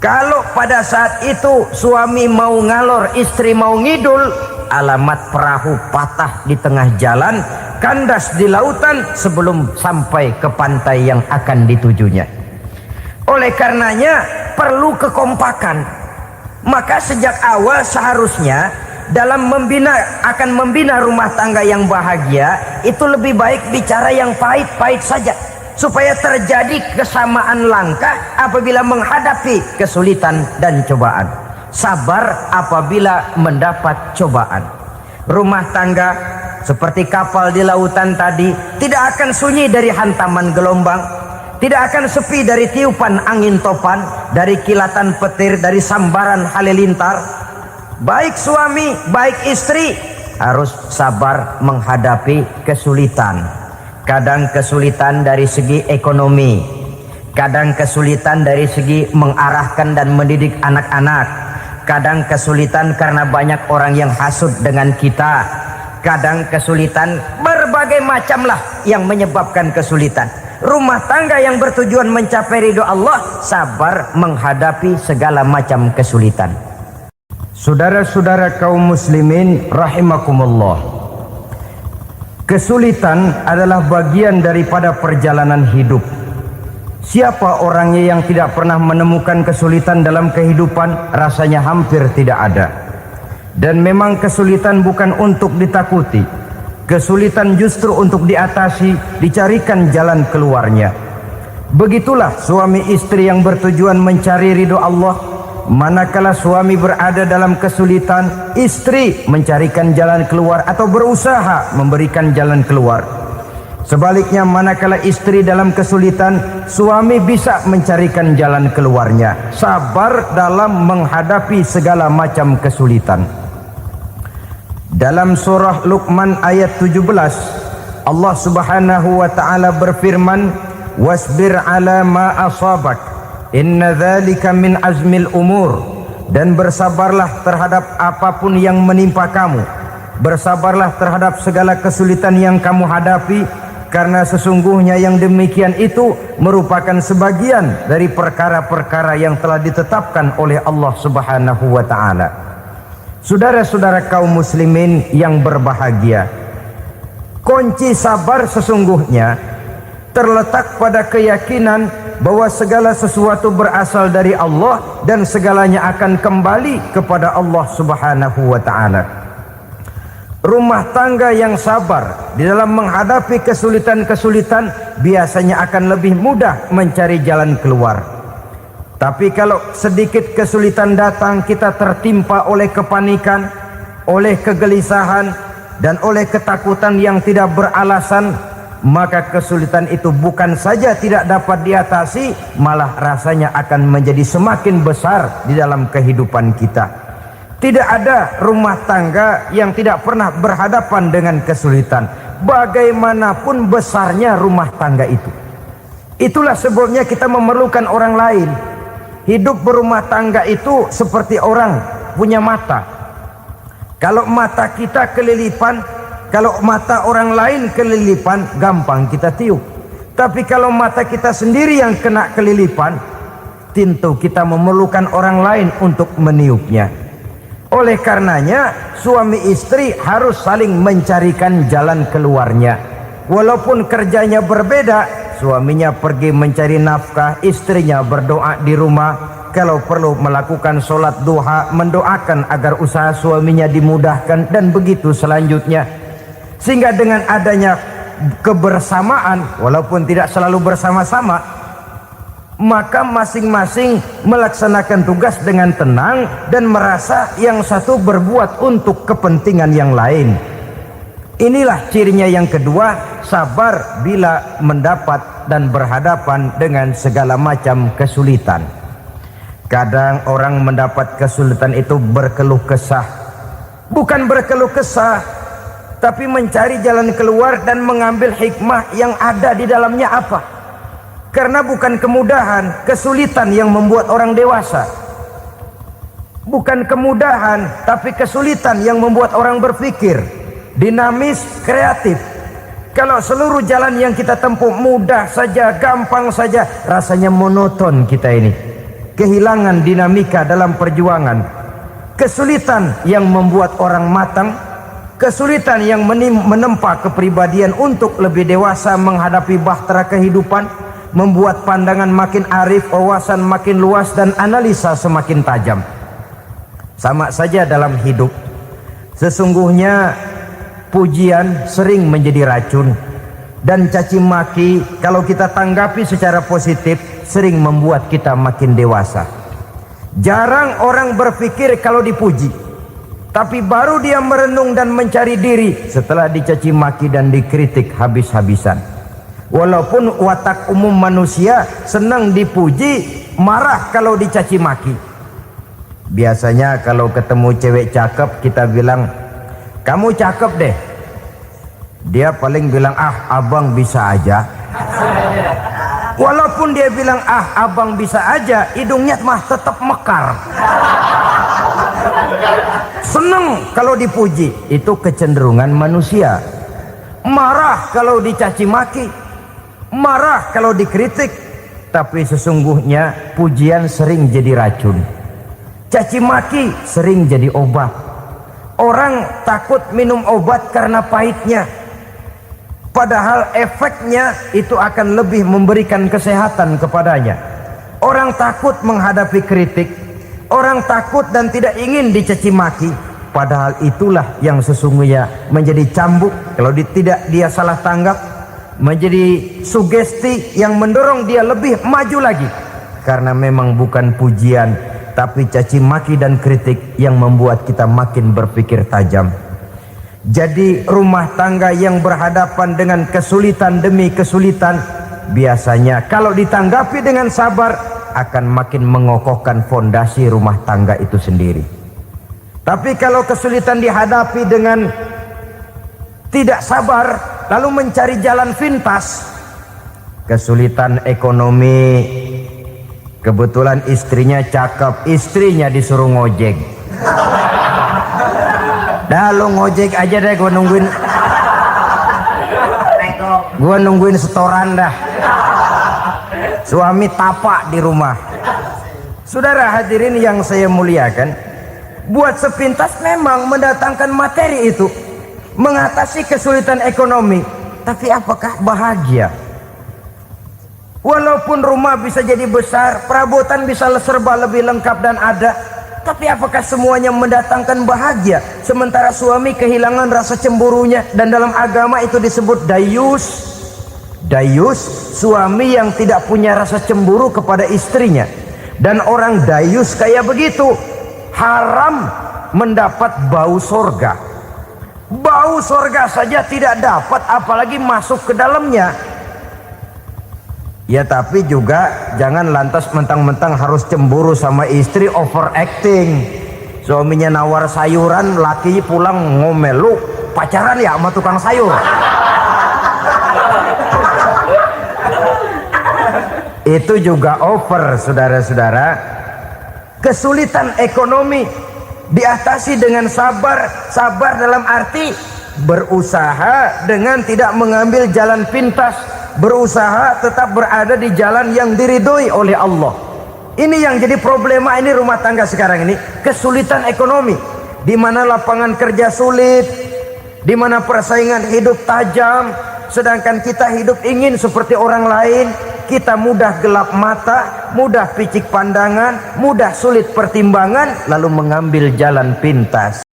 Kalau pada saat itu suami mau ngalor, istri mau ngidul, alamat perahu patah di tengah jalan, kandas di lautan sebelum sampai ke pantai yang akan ditujunya. Oleh karenanya perlu kekompakan. Maka sejak awal seharusnya dalam akan membina rumah tangga yang bahagia itu lebih baik bicara yang pahit-pahit saja, supaya terjadi kesamaan langkah apabila menghadapi kesulitan dan cobaan. Sabar apabila mendapat cobaan. Rumah tangga seperti kapal di lautan tadi tidak akan sunyi dari hantaman gelombang, tidak akan sepi dari tiupan angin topan, dari kilatan petir, dari sambaran halilintar. Baik suami, baik istri harus sabar menghadapi kesulitan. Kadang kesulitan dari segi ekonomi, kadang kesulitan dari segi mengarahkan dan mendidik anak-anak, kadang kesulitan karena banyak orang yang hasut dengan kita, kadang kesulitan berbagai macam lah yang menyebabkan kesulitan. Rumah tangga yang bertujuan mencapai ridho Allah sabar menghadapi segala macam kesulitan. Saudara-saudara kaum muslimin rahimakumullah, kesulitan adalah bagian daripada perjalanan hidup. Siapa orangnya yang tidak pernah menemukan kesulitan dalam kehidupan? Rasanya hampir tidak ada. Dan memang kesulitan bukan untuk ditakuti. Kesulitan justru untuk diatasi, dicarikan jalan keluarnya. Begitulah suami istri yang bertujuan mencari ridho Allah. Manakala suami berada dalam kesulitan, istri mencarikan jalan keluar atau berusaha memberikan jalan keluar. Sebaliknya, manakala istri dalam kesulitan, suami bisa mencarikan jalan keluarnya. Sabar dalam menghadapi segala macam kesulitan. Dalam surah Luqman ayat 17, Allah Subhanahu wa taala berfirman, "Wasbir 'ala ma asabak, inna dzalika min azmil umur." Dan bersabarlah terhadap apapun yang menimpa kamu. Bersabarlah terhadap segala kesulitan yang kamu hadapi, karena sesungguhnya yang demikian itu merupakan sebagian dari perkara-perkara yang telah ditetapkan oleh Allah Subhanahu wa taala. Saudara-saudara kaum muslimin yang berbahagia, kunci sabar sesungguhnya terletak pada keyakinan bahwa segala sesuatu berasal dari Allah dan segalanya akan kembali kepada Allah Subhanahu wa taala. Rumah tangga yang sabar di dalam menghadapi kesulitan-kesulitan biasanya akan lebih mudah mencari jalan keluar. Tapi kalau sedikit kesulitan datang, kita tertimpa oleh kepanikan, oleh kegelisahan, dan oleh ketakutan yang tidak beralasan, maka kesulitan itu bukan saja tidak dapat diatasi, malah rasanya akan menjadi semakin besar di dalam kehidupan kita. Tidak ada rumah tangga yang tidak pernah berhadapan dengan kesulitan, bagaimanapun besarnya rumah tangga itu. Itulah sebabnya kita memerlukan orang lain. Hidup berumah tangga itu seperti orang punya mata. Kalau mata kita kelilipan, kalau mata orang lain kelilipan, gampang kita tiup. Tapi kalau mata kita sendiri yang kena kelilipan, tentu kita memerlukan orang lain untuk meniupnya. Oleh karenanya, suami istri harus saling mencarikan jalan keluarnya. Walaupun kerjanya berbeda, suaminya pergi mencari nafkah, istrinya berdoa di rumah. Kalau perlu melakukan sholat duha, mendoakan agar usaha suaminya dimudahkan, dan begitu selanjutnya. Sehingga dengan adanya kebersamaan, walaupun tidak selalu bersama-sama, maka masing-masing melaksanakan tugas dengan tenang dan merasa yang satu berbuat untuk kepentingan yang lain. Inilah cirinya yang kedua, sabar bila mendapat dan berhadapan dengan segala macam kesulitan. Kadang orang mendapat kesulitan itu berkeluh kesah. Bukan berkeluh kesah, tapi mencari jalan keluar dan mengambil hikmah yang ada di dalamnya apa. Karena bukan kemudahan, kesulitan yang membuat orang dewasa. Bukan kemudahan, tapi kesulitan yang membuat orang berpikir, dinamis, kreatif. Kalau seluruh jalan yang kita tempuh mudah saja, gampang saja, rasanya monoton kita ini. Kehilangan dinamika dalam perjuangan. Kesulitan yang membuat orang matang, kesulitan yang menempa kepribadian untuk lebih dewasa menghadapi bahtera kehidupan, membuat pandangan makin arif, wawasan makin luas, dan analisa semakin tajam. Sama saja dalam hidup. Sesungguhnya pujian sering menjadi racun, dan caci maki kalau kita tanggapi secara positif sering membuat kita makin dewasa. Jarang orang berpikir kalau dipuji, tapi baru dia merenung dan mencari diri setelah dicaci maki dan dikritik habis-habisan. Walaupun watak umum manusia senang dipuji, marah kalau dicaci maki. Biasanya kalau ketemu cewek cakep, kita bilang, kamu cakep deh. Dia paling bilang, ah abang bisa aja. Walaupun dia bilang, ah abang bisa aja, hidungnya mah tetap mekar. Senang kalau dipuji, itu kecenderungan manusia. Marah kalau dicaci maki, marah kalau dikritik. Tapi sesungguhnya pujian sering jadi racun, caci maki sering jadi obat. Orang takut minum obat karena pahitnya, padahal efeknya itu akan lebih memberikan kesehatan kepadanya. Orang takut menghadapi kritik, orang takut dan tidak ingin dicaci maki, padahal itulah yang sesungguhnya menjadi cambuk kalau tidak dia salah tanggap, menjadi sugesti yang mendorong dia lebih maju lagi. Karena memang bukan pujian, tapi caci maki dan kritik yang membuat kita makin berpikir tajam. Jadi rumah tangga yang berhadapan dengan kesulitan demi kesulitan, biasanya kalau ditanggapi dengan sabar akan makin mengokohkan fondasi rumah tangga itu sendiri. Tapi kalau kesulitan dihadapi dengan tidak sabar, lalu mencari jalan pintas, kesulitan ekonomi, kebetulan istrinya cakep, istrinya disuruh ngojek. Dah lu ngojek aja deh, gua nungguin setoran dah. Suami tapak di rumah. Saudara hadirin yang saya muliakan, buat sepintas memang mendatangkan materi itu, mengatasi kesulitan ekonomi, tapi apakah bahagia? Walaupun rumah bisa jadi besar, perabotan bisa serba lebih lengkap dan ada, tapi apakah semuanya mendatangkan bahagia? Sementara suami kehilangan rasa cemburunya, dan dalam agama itu disebut dayus. Dayus, suami yang tidak punya rasa cemburu kepada istrinya. Dan orang dayus kayak begitu haram mendapat bau sorga. Bau sorga saja tidak dapat, apalagi masuk ke dalamnya. Ya tapi juga jangan lantas mentang-mentang harus cemburu sama istri overacting. Suaminya nawar sayuran, laki pulang ngomel, lu pacaran ya sama tukang sayur. Itu juga over, saudara-saudara. Kesulitan ekonomi diatasi dengan sabar. Sabar dalam arti berusaha dengan tidak mengambil jalan pintas, berusaha tetap berada di jalan yang diridhoi oleh Allah. Ini yang jadi problema ini rumah tangga sekarang ini, kesulitan ekonomi, di mana lapangan kerja sulit, di mana persaingan hidup tajam, sedangkan kita hidup ingin seperti orang lain. Kita mudah gelap mata, mudah picik pandangan, mudah sulit pertimbangan, lalu mengambil jalan pintas.